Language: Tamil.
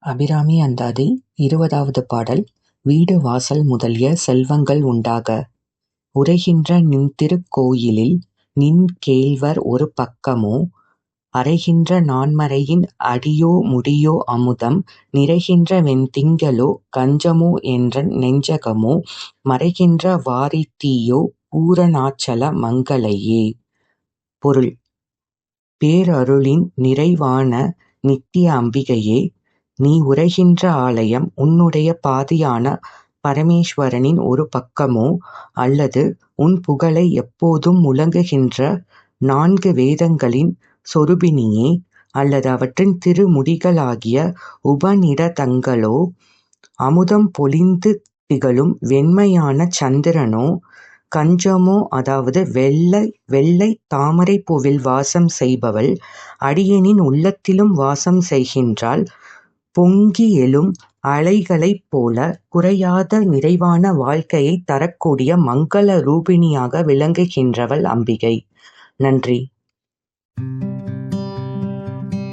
அபிராமி அந்தாதி 20வது பாடல். வீடு வாசல் முதலிய செல்வங்கள் உண்டாக. உறைகின்ற நின்திருக் கோயிலில் நின் கேள்வர் ஒரு பக்கமோ அறைகின்ற நான்மறையின் அடியோ முடியோ அமுதம் நிறைகின்ற வெண்திங்களோ கஞ்சமோ என்றன் நெஞ்சகமோ மறைகின்ற வாரிதியோ பூரணாச்சல மங்கலையே. பொருள்: பேரருளின் நிறைவான நித்திய அம்பிகையே, நீ உறைகின்ற ஆலயம் உன்னுடைய பாதியான பரமேஸ்வரனின் ஒரு பக்கமோ அல்லது உன் புகழை எப்போதும் முழங்குகின்ற 4 வேதங்களின் சொரூபிணியே அல்லது அவற்றின் திருமுடிகளாகிய உபநிடதங்களோ அமுதம் பொழிந்து திகழும் வெண்மையான சந்திரனோ கஞ்சமோ அதாவது வெள்ளை தாமரைப் பூவில் வாசம் செய்பவள் அடியேனின் உள்ளத்திலும் வாசம் செய்கின்றாள். பொங்கி எழும் அலைகளைப் போல குறையாத நிறைவான வாழ்க்கையைத் தரக்கூடிய மங்கள ரூபிணியாக விளங்குகின்றவள் அம்பிகை. நன்றி.